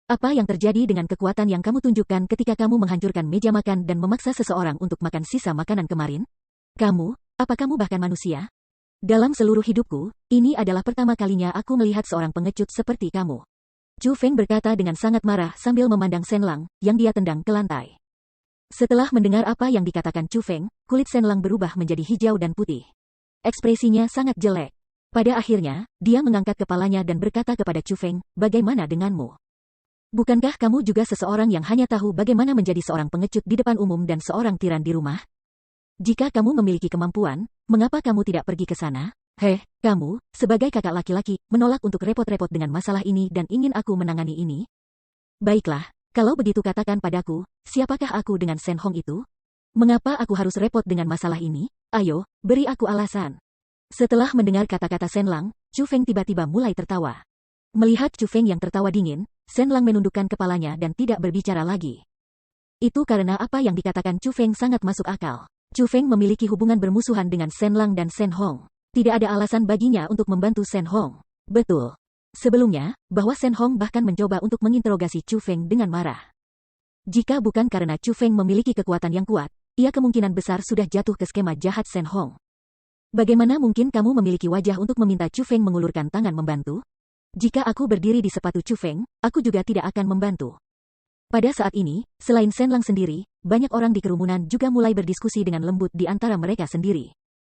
Apa yang terjadi dengan kekuatan yang kamu tunjukkan ketika kamu menghancurkan meja makan dan memaksa seseorang untuk makan sisa makanan kemarin? Kamu, apa kamu bahkan manusia? Dalam seluruh hidupku, ini adalah pertama kalinya aku melihat seorang pengecut seperti kamu. Chu Feng berkata dengan sangat marah sambil memandang Shen Lang, yang dia tendang ke lantai. Setelah mendengar apa yang dikatakan Chu Feng, kulit Shen Lang berubah menjadi hijau dan putih. Ekspresinya sangat jelek. Pada akhirnya, dia mengangkat kepalanya dan berkata kepada Chu Feng, bagaimana denganmu? Bukankah kamu juga seseorang yang hanya tahu bagaimana menjadi seorang pengecut di depan umum dan seorang tiran di rumah? Jika kamu memiliki kemampuan, mengapa kamu tidak pergi ke sana? Kamu, sebagai kakak laki-laki, menolak untuk repot-repot dengan masalah ini dan ingin aku menangani ini? Baiklah, kalau begitu katakan padaku, siapakah aku dengan Shen Hong itu? Mengapa aku harus repot dengan masalah ini? Ayo, beri aku alasan. Setelah mendengar kata-kata Shen Lang, Chu Feng tiba-tiba mulai tertawa. Melihat Chu Feng yang tertawa dingin, Shen Lang menundukkan kepalanya dan tidak berbicara lagi. Itu karena apa yang dikatakan Chu Feng sangat masuk akal. Chu Feng memiliki hubungan bermusuhan dengan Shen Lang dan Shen Hong. Tidak ada alasan baginya untuk membantu Shen Hong. Betul. Sebelumnya, bahwa Shen Hong bahkan mencoba untuk menginterogasi Chu Feng dengan marah. Jika bukan karena Chu Feng memiliki kekuatan yang kuat, ia kemungkinan besar sudah jatuh ke skema jahat Shen Hong. Bagaimana mungkin kamu memiliki wajah untuk meminta Chu Feng mengulurkan tangan membantu? Jika aku berdiri di sepatu Chu Feng, aku juga tidak akan membantu. Pada saat ini, selain Shen Lang sendiri, banyak orang di kerumunan juga mulai berdiskusi dengan lembut di antara mereka sendiri.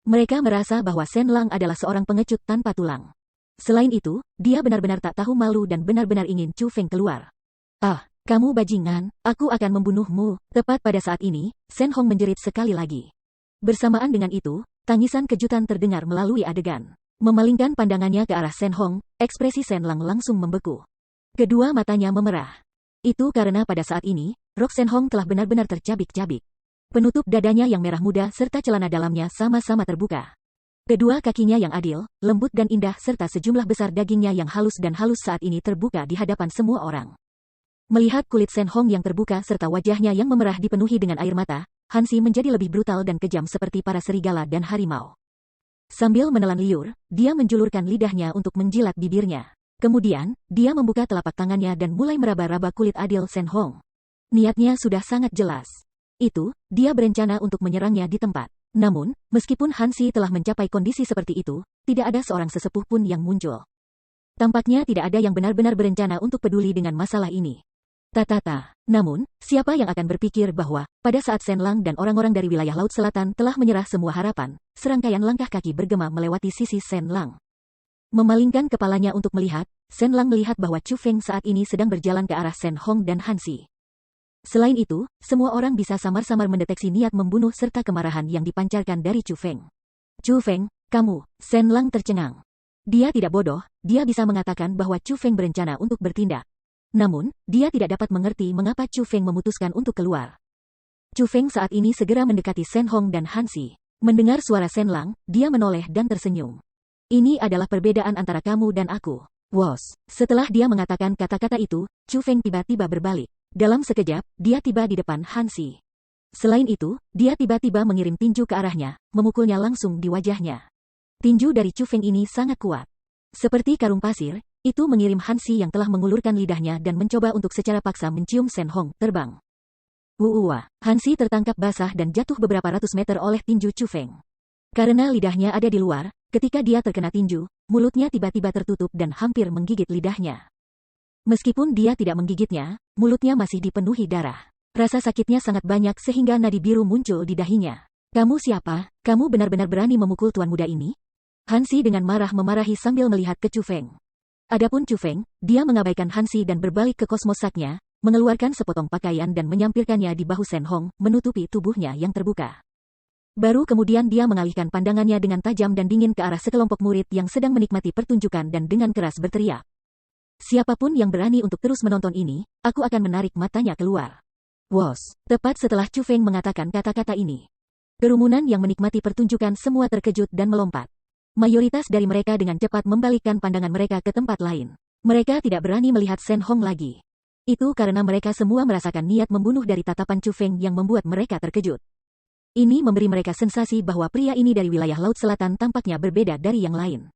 Mereka merasa bahwa Shen Lang adalah seorang pengecut tanpa tulang. Selain itu, dia benar-benar tak tahu malu dan benar-benar ingin Chu Feng keluar. Ah, kamu bajingan, aku akan membunuhmu. Tepat pada saat ini, Shen Hong menjerit sekali lagi. Bersamaan dengan itu, tangisan kejutan terdengar melalui adegan. Memalingkan pandangannya ke arah Shen Hong, ekspresi Shen Lang langsung membeku. Kedua matanya memerah. Itu karena pada saat ini, rok Shen Hong telah benar-benar tercabik-cabik. Penutup dadanya yang merah muda serta celana dalamnya sama-sama terbuka. Kedua kakinya yang adil, lembut dan indah serta sejumlah besar dagingnya yang halus dan halus saat ini terbuka di hadapan semua orang. Melihat kulit Shen Hong yang terbuka serta wajahnya yang memerah dipenuhi dengan air mata, Hansi menjadi lebih brutal dan kejam seperti para serigala dan harimau. Sambil menelan liur, dia menjulurkan lidahnya untuk menjilat bibirnya. Kemudian, dia membuka telapak tangannya dan mulai meraba-raba kulit adil Shen Hong. Niatnya sudah sangat jelas. Dia berencana untuk menyerangnya di tempat. Namun, meskipun Hansi telah mencapai kondisi seperti itu, tidak ada seorang sesepuh pun yang muncul. Tampaknya tidak ada yang benar-benar berencana untuk peduli dengan masalah ini. Tatata. Namun, siapa yang akan berpikir bahwa, pada saat Shen Lang dan orang-orang dari wilayah Laut Selatan telah menyerah semua harapan, serangkaian langkah kaki bergema melewati sisi Shen Lang. Memalingkan kepalanya untuk melihat, Shen Lang melihat bahwa Chu Feng saat ini sedang berjalan ke arah Shen Hong dan Han Si. Selain itu, semua orang bisa samar-samar mendeteksi niat membunuh serta kemarahan yang dipancarkan dari Chu Feng. Chu Feng, kamu, Shen Lang tercengang. Dia tidak bodoh, dia bisa mengatakan bahwa Chu Feng berencana untuk bertindak. Namun, dia tidak dapat mengerti mengapa Chu Feng memutuskan untuk keluar. Chu Feng saat ini segera mendekati Shen Hong dan Han Si. Mendengar suara Shen Lang, dia menoleh dan tersenyum. Ini adalah perbedaan antara kamu dan aku. Wos. Setelah dia mengatakan kata-kata itu, Chu Feng tiba-tiba berbalik. Dalam sekejap, dia tiba di depan Han Si. Selain itu, dia tiba-tiba mengirim tinju ke arahnya, memukulnya langsung di wajahnya. Tinju dari Chu Feng ini sangat kuat. Seperti karung pasir, itu mengirim Han Si yang telah mengulurkan lidahnya dan mencoba untuk secara paksa mencium Shen Hong terbang. Wuuwa, Han Si tertangkap basah dan jatuh beberapa ratus meter oleh tinju Chu Feng. Karena lidahnya ada di luar, ketika dia terkena tinju, mulutnya tiba-tiba tertutup dan hampir menggigit lidahnya. Meskipun dia tidak menggigitnya, mulutnya masih dipenuhi darah. Rasa sakitnya sangat banyak sehingga nadi biru muncul di dahinya. Kamu siapa? Kamu benar-benar berani memukul tuan muda ini? Han Si dengan marah memarahi sambil melihat ke Chu Feng. Adapun Chu Feng, dia mengabaikan Han Si dan berbalik ke kosmosaknya, mengeluarkan sepotong pakaian dan menyampirkannya di bahu Shen Hong, menutupi tubuhnya yang terbuka. Baru kemudian dia mengalihkan pandangannya dengan tajam dan dingin ke arah sekelompok murid yang sedang menikmati pertunjukan dan dengan keras berteriak. Siapapun yang berani untuk terus menonton ini, aku akan menarik matanya keluar. Wos, tepat setelah Chu Feng mengatakan kata-kata ini. Kerumunan yang menikmati pertunjukan semua terkejut dan melompat. Mayoritas dari mereka dengan cepat membalikkan pandangan mereka ke tempat lain. Mereka tidak berani melihat Shen Hong lagi. Itu karena mereka semua merasakan niat membunuh dari tatapan Chu Feng yang membuat mereka terkejut. Ini memberi mereka sensasi bahwa pria ini dari wilayah Laut Selatan tampaknya berbeda dari yang lain.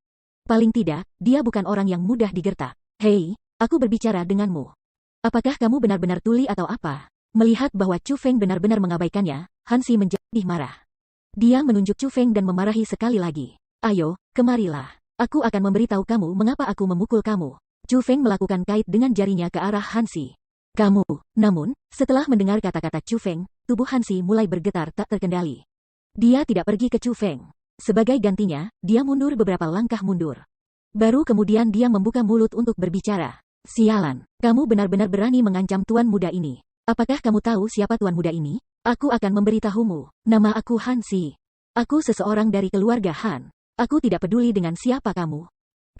Paling tidak, dia bukan orang yang mudah digertak. Hei, aku berbicara denganmu. Apakah kamu benar-benar tuli atau apa? Melihat bahwa Chu Feng benar-benar mengabaikannya, Han Si menjadi marah. Dia menunjuk Chu Feng dan memarahi sekali lagi. Ayo, kemarilah. Aku akan memberitahu kamu mengapa aku memukul kamu. Chu Feng melakukan kait dengan jarinya ke arah Han Si. Kamu. Namun, setelah mendengar kata-kata Chu Feng, tubuh Han Si mulai bergetar tak terkendali. Dia tidak pergi ke Chu Feng. Sebagai gantinya, dia mundur beberapa langkah mundur. Baru kemudian dia membuka mulut untuk berbicara. Sialan, kamu benar-benar berani mengancam tuan muda ini. Apakah kamu tahu siapa tuan muda ini? Aku akan memberitahumu. Nama aku Han Si. Aku seseorang dari keluarga Han. Aku tidak peduli dengan siapa kamu.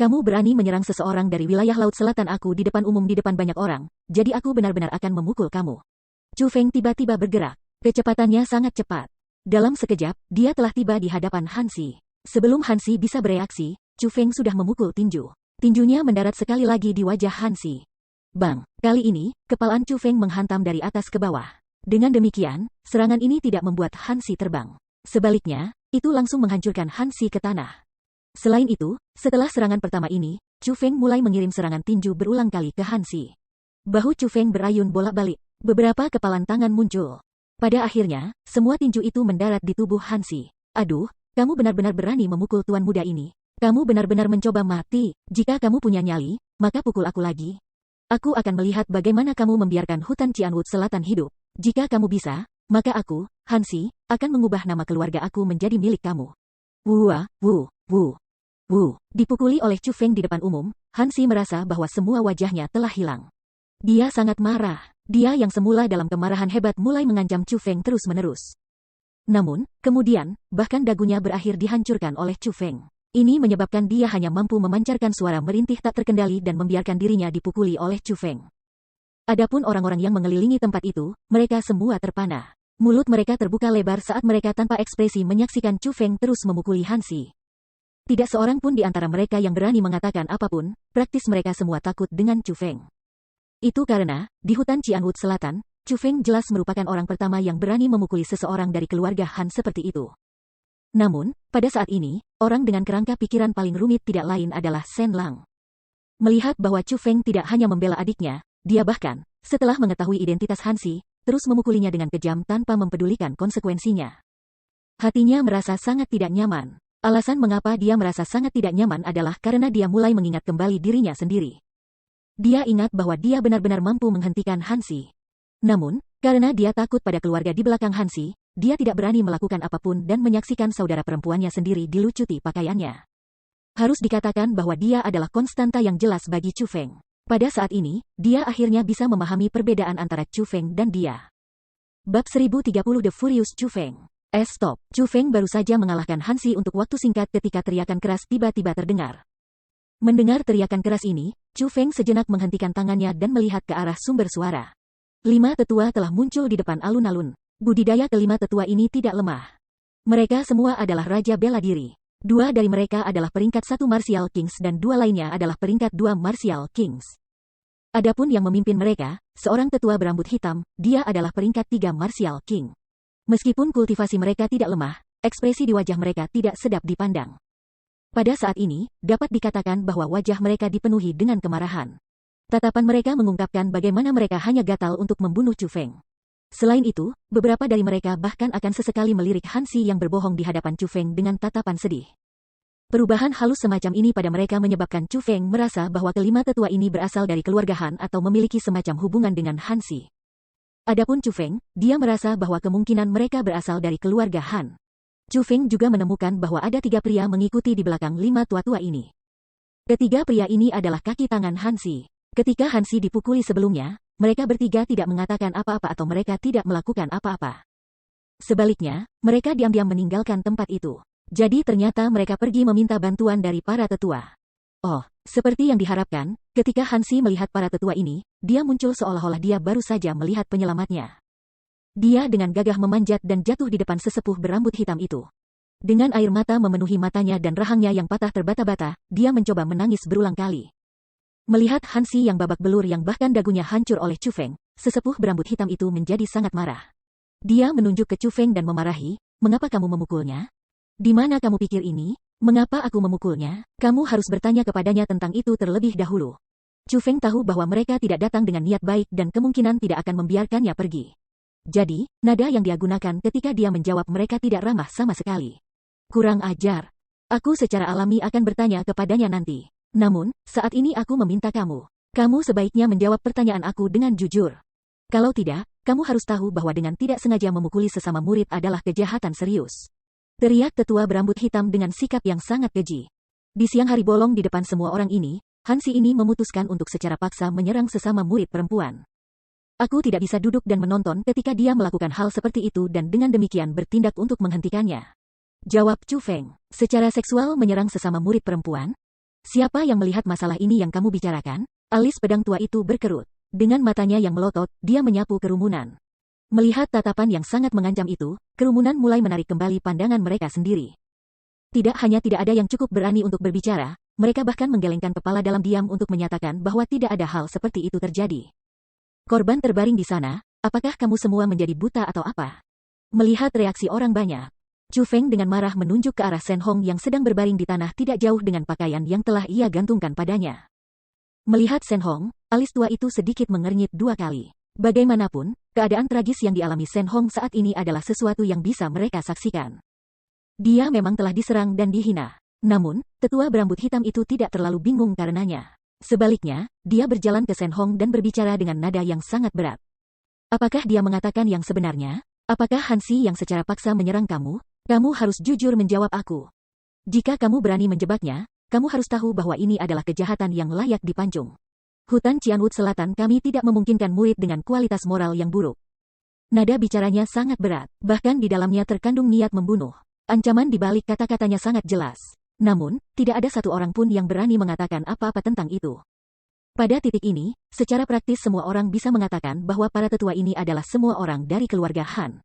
Kamu berani menyerang seseorang dari wilayah Laut Selatan aku di depan umum di depan banyak orang, jadi aku benar-benar akan memukul kamu. Chu Feng tiba-tiba bergerak. Kecepatannya sangat cepat. Dalam sekejap, dia telah tiba di hadapan Han Si. Sebelum Han Si bisa bereaksi, Chu Feng sudah memukul tinju. Tinjunya mendarat sekali lagi di wajah Han Si. Bang, kali ini, kepalaan Chu Feng menghantam dari atas ke bawah. Dengan demikian, serangan ini tidak membuat Han Si terbang. Sebaliknya, itu langsung menghancurkan Han Si ke tanah. Selain itu, setelah serangan pertama ini, Chu Feng mulai mengirim serangan tinju berulang kali ke Han Si. Bahu Chu Feng berayun bolak-balik. Beberapa kepalan tangan muncul. Pada akhirnya, semua tinju itu mendarat di tubuh Han Si. Aduh, kamu benar-benar berani memukul tuan muda ini. Kamu benar-benar mencoba mati. Jika kamu punya nyali, maka pukul aku lagi. Aku akan melihat bagaimana kamu membiarkan hutan Cianwood Selatan hidup. Jika kamu bisa, maka aku, Han Si, akan mengubah nama keluarga aku menjadi milik kamu. Wua, wu, wu, wu. Dipukuli oleh Chu Feng di depan umum, Han Si merasa bahwa semua wajahnya telah hilang. Dia sangat marah. Dia yang semula dalam kemarahan hebat mulai mengancam Chu Feng terus-menerus. Namun, kemudian, bahkan dagunya berakhir dihancurkan oleh Chu Feng. Ini menyebabkan dia hanya mampu memancarkan suara merintih tak terkendali dan membiarkan dirinya dipukuli oleh Chu Feng. Adapun orang-orang yang mengelilingi tempat itu, mereka semua terpana. Mulut mereka terbuka lebar saat mereka tanpa ekspresi menyaksikan Chu Feng terus memukuli Han Si. Tidak seorang pun di antara mereka yang berani mengatakan apapun, praktis mereka semua takut dengan Chu Feng. Itu karena, di hutan Cianwood Selatan, Chu Feng jelas merupakan orang pertama yang berani memukuli seseorang dari keluarga Han seperti itu. Namun, pada saat ini, orang dengan kerangka pikiran paling rumit tidak lain adalah Shen Lang. Melihat bahwa Chu Feng tidak hanya membela adiknya, dia bahkan, setelah mengetahui identitas Han Si, terus memukulinya dengan kejam tanpa mempedulikan konsekuensinya. Hatinya merasa sangat tidak nyaman. Alasan mengapa dia merasa sangat tidak nyaman adalah karena dia mulai mengingat kembali dirinya sendiri. Dia ingat bahwa dia benar-benar mampu menghentikan Hansi. Namun, karena dia takut pada keluarga di belakang Hansi, dia tidak berani melakukan apapun dan menyaksikan saudara perempuannya sendiri dilucuti pakaiannya. Harus dikatakan bahwa dia adalah konstanta yang jelas bagi Chu Feng. Pada saat ini, dia akhirnya bisa memahami perbedaan antara Chu Feng dan dia. Bab 1030 The Furious Chu Feng. Stop. Chu Feng baru saja mengalahkan Hansi untuk waktu singkat ketika teriakan keras tiba-tiba terdengar. Mendengar teriakan keras ini, Chu Feng sejenak menghentikan tangannya dan melihat ke arah sumber suara. 5 tetua telah muncul di depan alun-alun. Budidaya kelima tetua ini tidak lemah. Mereka semua adalah raja bela diri. 2 dari mereka adalah peringkat 1 Martial Kings dan 2 lainnya adalah peringkat 2 Martial Kings. Adapun yang memimpin mereka, seorang tetua berambut hitam, dia adalah peringkat 3 Martial King. Meskipun kultivasi mereka tidak lemah, ekspresi di wajah mereka tidak sedap dipandang. Pada saat ini, dapat dikatakan bahwa wajah mereka dipenuhi dengan kemarahan. Tatapan mereka mengungkapkan bagaimana mereka hanya gatal untuk membunuh Chu Feng. Selain itu, beberapa dari mereka bahkan akan sesekali melirik Hansi yang berbohong di hadapan Chu Feng dengan tatapan sedih. Perubahan halus semacam ini pada mereka menyebabkan Chu Feng merasa bahwa kelima tetua ini berasal dari keluarga Han atau memiliki semacam hubungan dengan Hansi. Adapun Chu Feng, dia merasa bahwa kemungkinan mereka berasal dari keluarga Han. Chu Feng juga menemukan bahwa ada 3 pria mengikuti di belakang 5 tua-tua ini. Ketiga pria ini adalah kaki tangan Hansi. Ketika Hansi dipukuli sebelumnya, mereka bertiga tidak mengatakan apa-apa atau mereka tidak melakukan apa-apa. Sebaliknya, mereka diam-diam meninggalkan tempat itu. Jadi ternyata mereka pergi meminta bantuan dari para tetua. Oh, seperti yang diharapkan, ketika Hansi melihat para tetua ini, dia muncul seolah-olah dia baru saja melihat penyelamatnya. Dia dengan gagah memanjat dan jatuh di depan sesepuh berambut hitam itu. Dengan air mata memenuhi matanya dan rahangnya yang patah terbata-bata, dia mencoba menangis berulang kali. Melihat Hansi yang babak belur yang bahkan dagunya hancur oleh Chu Feng, sesepuh berambut hitam itu menjadi sangat marah. Dia menunjuk ke Chu Feng dan memarahi, "Mengapa kamu memukulnya? Di mana kamu pikir ini? Mengapa aku memukulnya?" Kamu harus bertanya kepadanya tentang itu terlebih dahulu. Chu Feng tahu bahwa mereka tidak datang dengan niat baik dan kemungkinan tidak akan membiarkannya pergi. Jadi, nada yang dia gunakan ketika dia menjawab mereka tidak ramah sama sekali. "Kurang ajar. Aku secara alami akan bertanya kepadanya nanti. Namun, saat ini aku meminta kamu. Kamu sebaiknya menjawab pertanyaan aku dengan jujur. Kalau tidak, kamu harus tahu bahwa dengan tidak sengaja memukuli sesama murid adalah kejahatan serius." Teriak tetua berambut hitam dengan sikap yang sangat keji. Di siang hari bolong di depan semua orang ini, Hansi ini memutuskan untuk secara paksa menyerang sesama murid perempuan. "Aku tidak bisa duduk dan menonton ketika dia melakukan hal seperti itu dan dengan demikian bertindak untuk menghentikannya," jawab Chu Feng. "Secara seksual menyerang sesama murid perempuan? Siapa yang melihat masalah ini yang kamu bicarakan?" Alis pedang tua itu berkerut. Dengan matanya yang melotot, dia menyapu kerumunan. Melihat tatapan yang sangat mengancam itu, kerumunan mulai menarik kembali pandangan mereka sendiri. Tidak hanya tidak ada yang cukup berani untuk berbicara, mereka bahkan menggelengkan kepala dalam diam untuk menyatakan bahwa tidak ada hal seperti itu terjadi. "Korban terbaring di sana, apakah kamu semua menjadi buta atau apa?" Melihat reaksi orang banyak, Chu Feng dengan marah menunjuk ke arah Shen Hong yang sedang berbaring di tanah tidak jauh dengan pakaian yang telah ia gantungkan padanya. Melihat Shen Hong, alis tua itu sedikit mengernyit 2 kali. Bagaimanapun, keadaan tragis yang dialami Shen Hong saat ini adalah sesuatu yang bisa mereka saksikan. Dia memang telah diserang dan dihina. Namun, tetua berambut hitam itu tidak terlalu bingung karenanya. Sebaliknya, dia berjalan ke Shen Hong dan berbicara dengan nada yang sangat berat. "Apakah dia mengatakan yang sebenarnya? Apakah Hansi yang secara paksa menyerang kamu? Kamu harus jujur menjawab aku. Jika kamu berani menjebaknya, kamu harus tahu bahwa ini adalah kejahatan yang layak dipancung. Hutan Qianwood Selatan kami tidak memungkinkan murid dengan kualitas moral yang buruk." Nada bicaranya sangat berat, bahkan di dalamnya terkandung niat membunuh. Ancaman di balik kata-katanya sangat jelas. Namun, tidak ada satu orang pun yang berani mengatakan apa-apa tentang itu. Pada titik ini, secara praktis semua orang bisa mengatakan bahwa para tetua ini adalah semua orang dari keluarga Han.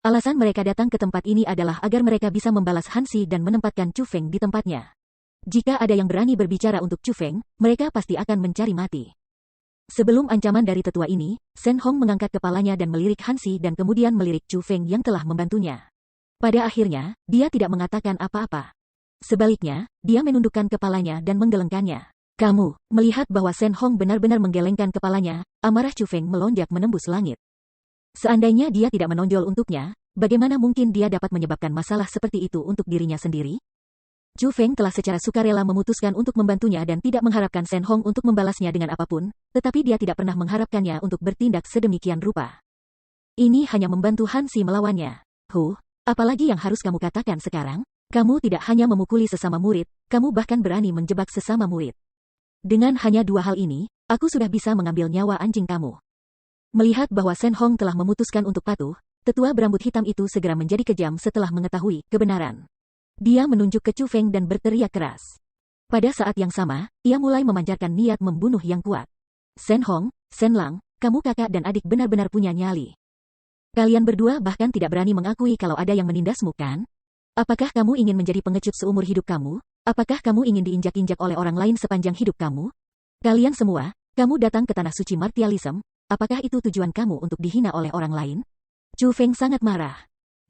Alasan mereka datang ke tempat ini adalah agar mereka bisa membalas Hansi dan menempatkan Chu Feng di tempatnya. Jika ada yang berani berbicara untuk Chu Feng, mereka pasti akan mencari mati. Sebelum ancaman dari tetua ini, Shen Hong mengangkat kepalanya dan melirik Hansi dan kemudian melirik Chu Feng yang telah membantunya. Pada akhirnya, dia tidak mengatakan apa-apa. Sebaliknya, dia menundukkan kepalanya dan menggelengkannya. "Kamu," melihat bahwa Shen Hong benar-benar menggelengkan kepalanya, amarah Chu Feng melonjak menembus langit. Seandainya dia tidak menonjol untuknya, bagaimana mungkin dia dapat menyebabkan masalah seperti itu untuk dirinya sendiri? Chu Feng telah secara sukarela memutuskan untuk membantunya dan tidak mengharapkan Shen Hong untuk membalasnya dengan apapun, tetapi dia tidak pernah mengharapkannya untuk bertindak sedemikian rupa. Ini hanya membantu Hansi melawannya. Apalagi yang harus kamu katakan sekarang? Kamu tidak hanya memukuli sesama murid, kamu bahkan berani menjebak sesama murid. Dengan hanya 2 hal ini, aku sudah bisa mengambil nyawa anjing kamu. Melihat bahwa Shen Hong telah memutuskan untuk patuh, tetua berambut hitam itu segera menjadi kejam setelah mengetahui kebenaran. Dia menunjuk ke Chu Feng dan berteriak keras. Pada saat yang sama, ia mulai memancarkan niat membunuh yang kuat. Shen Hong, Shen Lang, kamu kakak dan adik benar-benar punya nyali. Kalian berdua bahkan tidak berani mengakui kalau ada yang menindasmu, kan? Apakah kamu ingin menjadi pengecut seumur hidup kamu? Apakah kamu ingin diinjak-injak oleh orang lain sepanjang hidup kamu? Kalian semua, kamu datang ke tanah suci martialism, apakah itu tujuan kamu untuk dihina oleh orang lain? Chu Feng sangat marah.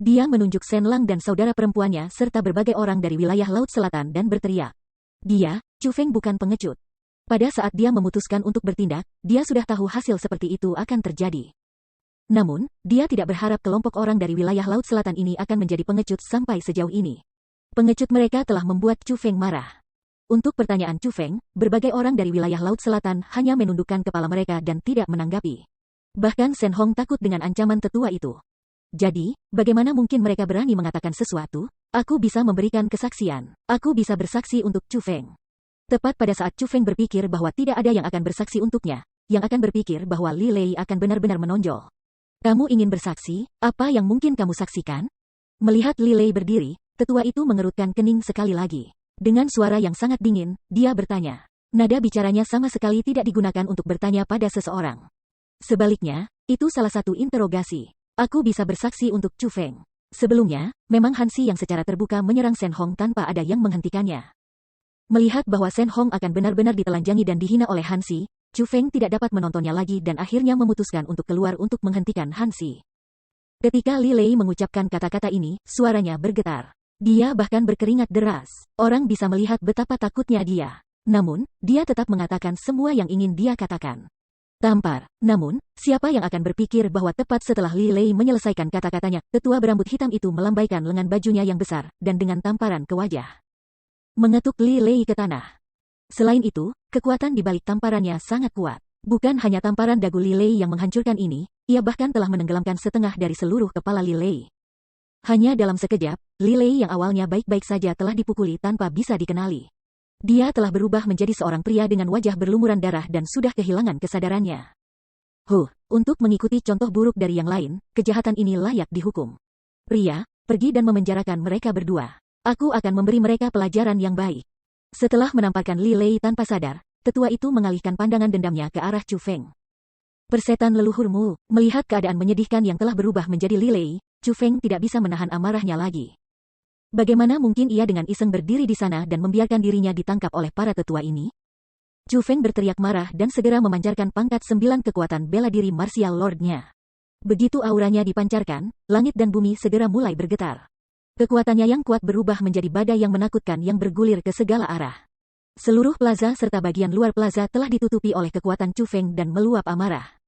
Dia menunjuk Shen Lang dan saudara perempuannya serta berbagai orang dari wilayah Laut Selatan dan berteriak. Chu Feng bukan pengecut. Pada saat dia memutuskan untuk bertindak, dia sudah tahu hasil seperti itu akan terjadi. Namun, dia tidak berharap kelompok orang dari wilayah Laut Selatan ini akan menjadi pengecut sampai sejauh ini. Pengecut mereka telah membuat Chu Feng marah. Untuk pertanyaan Chu Feng, berbagai orang dari wilayah Laut Selatan hanya menundukkan kepala mereka dan tidak menanggapi. Bahkan Shen Hong takut dengan ancaman tetua itu. Jadi, bagaimana mungkin mereka berani mengatakan sesuatu? Aku bisa memberikan kesaksian. Aku bisa bersaksi untuk Chu Feng. Tepat pada saat Chu Feng berpikir bahwa tidak ada yang akan bersaksi untuknya, yang akan berpikir bahwa Li Lei akan benar-benar menonjol. Kamu ingin bersaksi? Apa yang mungkin kamu saksikan? Melihat Li Lei berdiri, tetua itu mengerutkan kening sekali lagi. Dengan suara yang sangat dingin, dia bertanya. Nada bicaranya sama sekali tidak digunakan untuk bertanya pada seseorang. Sebaliknya, itu salah satu interogasi. Aku bisa bersaksi untuk Chu Feng. Sebelumnya, memang Hansi yang secara terbuka menyerang Shen Hong tanpa ada yang menghentikannya. Melihat bahwa Shen Hong akan benar-benar ditelanjangi dan dihina oleh Hansi, Chu Feng tidak dapat menontonnya lagi dan akhirnya memutuskan untuk keluar untuk menghentikan Hansi. Ketika Li Lei mengucapkan kata-kata ini, suaranya bergetar. Dia bahkan berkeringat deras. Orang bisa melihat betapa takutnya dia. Namun, dia tetap mengatakan semua yang ingin dia katakan. Tampar. Namun, siapa yang akan berpikir bahwa tepat setelah Li Lei menyelesaikan kata-katanya, tetua berambut hitam itu melambaikan lengan bajunya yang besar, dan dengan tamparan ke wajah. Mengetuk Li Lei ke tanah. Selain itu, kekuatan di balik tamparannya sangat kuat. Bukan hanya tamparan dagu Li Lei yang menghancurkan ini, ia bahkan telah menenggelamkan setengah dari seluruh kepala Li Lei. Hanya dalam sekejap, Li Lei yang awalnya baik-baik saja telah dipukuli tanpa bisa dikenali. Dia telah berubah menjadi seorang pria dengan wajah berlumuran darah dan sudah kehilangan kesadarannya. Untuk mengikuti contoh buruk dari yang lain, kejahatan ini layak dihukum. Pria, pergi dan memenjarakan mereka berdua. Aku akan memberi mereka pelajaran yang baik. Setelah menampakkan Li Lei tanpa sadar, tetua itu mengalihkan pandangan dendamnya ke arah Chu Feng. Persetan leluhurmu, melihat keadaan menyedihkan yang telah berubah menjadi Li Lei, Chu Feng tidak bisa menahan amarahnya lagi. Bagaimana mungkin ia dengan iseng berdiri di sana dan membiarkan dirinya ditangkap oleh para tetua ini? Chu Feng berteriak marah dan segera memancarkan pangkat 9 kekuatan bela diri martial lord-nya. Begitu auranya dipancarkan, langit dan bumi segera mulai bergetar. Kekuatannya yang kuat berubah menjadi badai yang menakutkan yang bergulir ke segala arah. Seluruh plaza serta bagian luar plaza telah ditutupi oleh kekuatan Chu Feng dan meluap amarah.